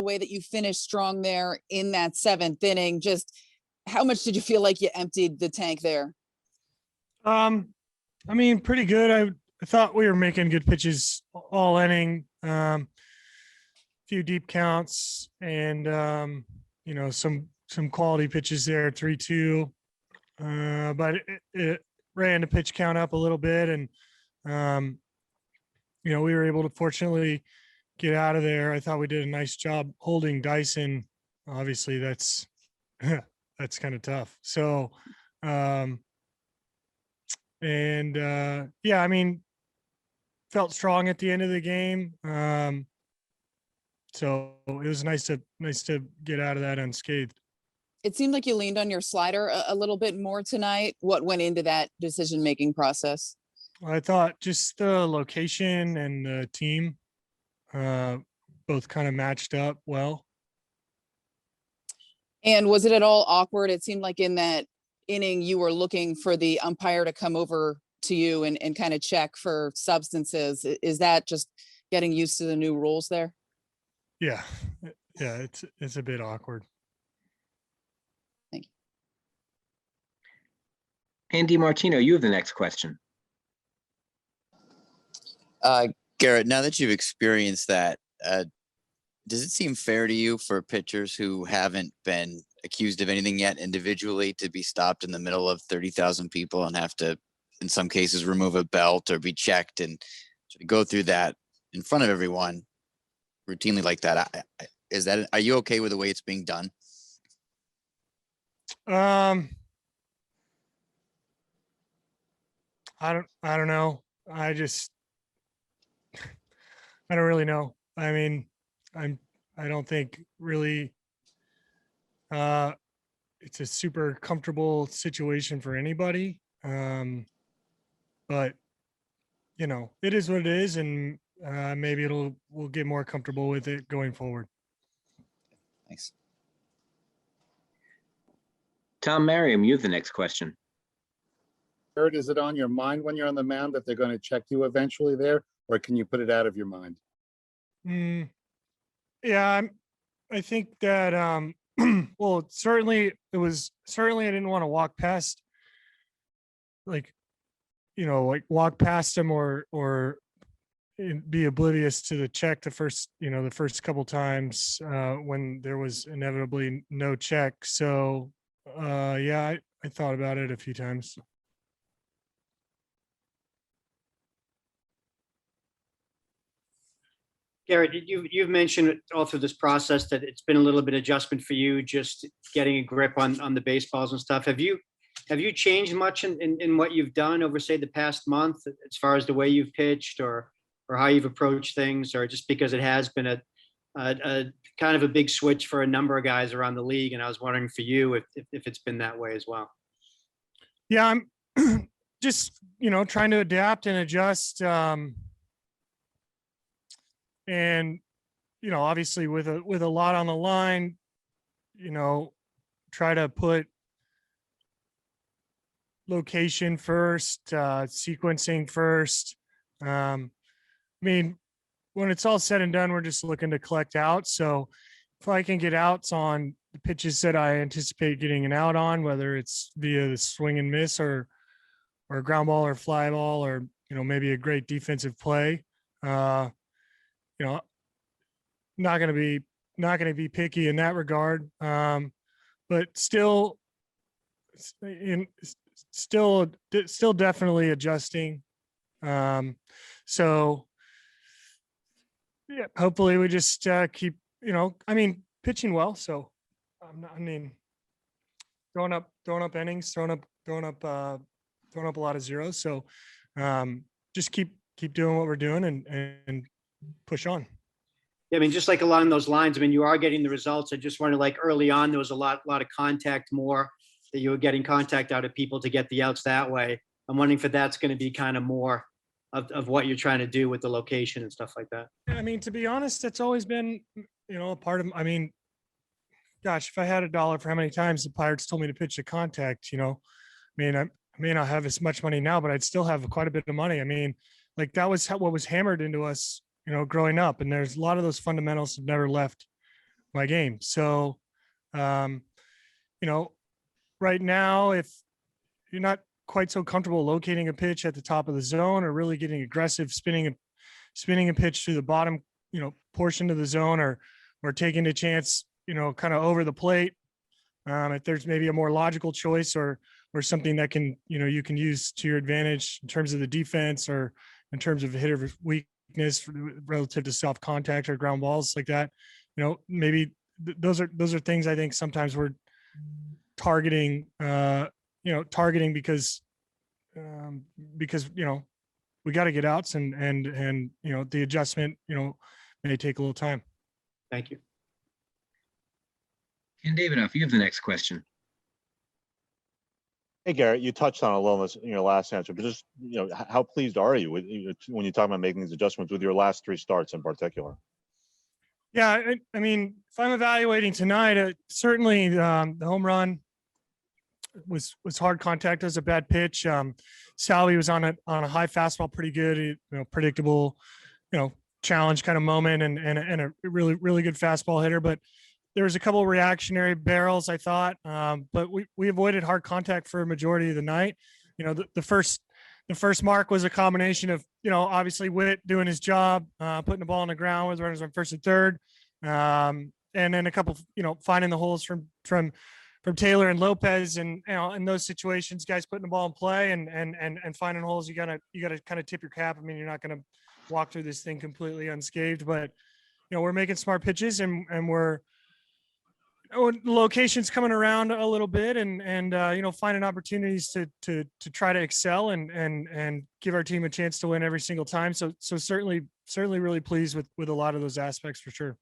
way that you finished strong there in that seventh inning. Just how much did you feel like you emptied the tank there? I mean, pretty good. I thought we were making good pitches all inning. Few deep counts and some quality pitches there, 3-2. But it ran the pitch count up a little bit, and we were able to fortunately get out of there. I thought we did a nice job holding Dyson. Obviously, that's that's kind of tough. So, yeah, I mean, felt strong at the end of the game. So it was nice to get out of that unscathed. It seemed like you leaned on your slider a little bit more tonight. What went into that decision-making process? I thought just the location and the team both kind of matched up well. And was it at all awkward? It seemed like in that inning you were looking for the umpire to come over to you and kind of check for substances. Is that just getting used to the new rules there? Yeah, it's a bit awkward. Thank you. Andy Martino, you have the next question. Gerrit, now that you've experienced that, does it seem fair to you for pitchers who haven't been accused of anything yet individually to be stopped in the middle of 30,000 people and have to, in some cases, remove a belt or be checked and go through that in front of everyone routinely like that? Are you okay with the way it's being done? I don't know. I don't really know. I mean, I don't think really it's a super comfortable situation for anybody. But it is what it is, and maybe we'll get more comfortable with it going forward. Thanks. Tom Merriam, you have the next question. Gerrit, is it on your mind when you're on the mound that they're going to check you eventually there, or can you put it out of your mind? Yeah, I think that well, certainly I didn't want to walk past walk past him or be oblivious to the check the first couple times when there was inevitably no check. So yeah, I thought about it a few times. Gerrit, you've mentioned all through this process that it's been a little bit adjustment for you, just getting a grip on the baseballs and stuff. Have you changed much in what you've done over, say, the past month, as far as the way you've pitched or how you've approached things, or just because it has been a kind of a big switch for a number of guys around the league? And I was wondering for you if it's been that way as well. Yeah, I'm just trying to adapt and adjust. And obviously with a lot on the line, try to put location first, sequencing first. I mean, when it's all said and done, we're just looking to collect outs. So if I can get outs on the pitches that I anticipate getting an out on, whether it's via the swing and miss or a ground ball or fly ball, or maybe a great defensive play, not going to be picky in that regard. But still definitely adjusting. So yeah, hopefully we just keep, pitching well. So throwing up innings, throwing up a lot of zeros. So just keep doing what we're doing and push on. Yeah, I mean, just like along those lines, I mean, you are getting the results. I just wonder, like early on, there was a lot of contact more, that you were getting contact out of people to get the outs that way. I'm wondering if that's going to be kind of more of what you're trying to do with the location and stuff like that. I mean, to be honest, that's always been, a part of, gosh, if I had $1 for how many times the Pirates told me to pitch to contact, I may not have as much money now, but I'd still have quite a bit of money. I mean, like that was what was hammered into us, growing up. And there's a lot of those fundamentals have never left my game. So, you know, right now, if you're not quite so comfortable locating a pitch at the top of the zone or really getting aggressive, spinning a pitch through the bottom, portion of the zone, or taking a chance, kind of over the plate. If there's maybe a more logical choice or something that can, you can use to your advantage in terms of the defense or in terms of hitter weakness relative to soft contact or ground balls like that, maybe those are things I think sometimes we're targeting, because we got to get outs and the adjustment, may take a little time. Thank you. And Davidoff, you have the next question. Hey, Gerrit, you touched on it a little in your last answer, but just, how pleased are you when you talk about making these adjustments with your last 3 starts in particular? Yeah, I mean, if I'm evaluating tonight, certainly the home run was hard contact. It was a bad pitch. Salvi was on a high fastball, pretty good, predictable, challenge kind of moment, and a really, really good fastball hitter. But there was a couple of reactionary barrels, I thought, but we avoided hard contact for a majority of the night. The first mark was a combination of, obviously Witt doing his job, putting the ball on the ground with runners on first and third, and then a couple, finding the holes from Taylor and Lopez, and in those situations, guys putting the ball in play and finding holes. You gotta kind of tip your cap. I mean, you're not gonna walk through this thing completely unscathed, but we're making smart pitches and we're locations coming around a little bit and finding opportunities to try to excel and give our team a chance to win every single time. So certainly really pleased with a lot of those aspects for sure.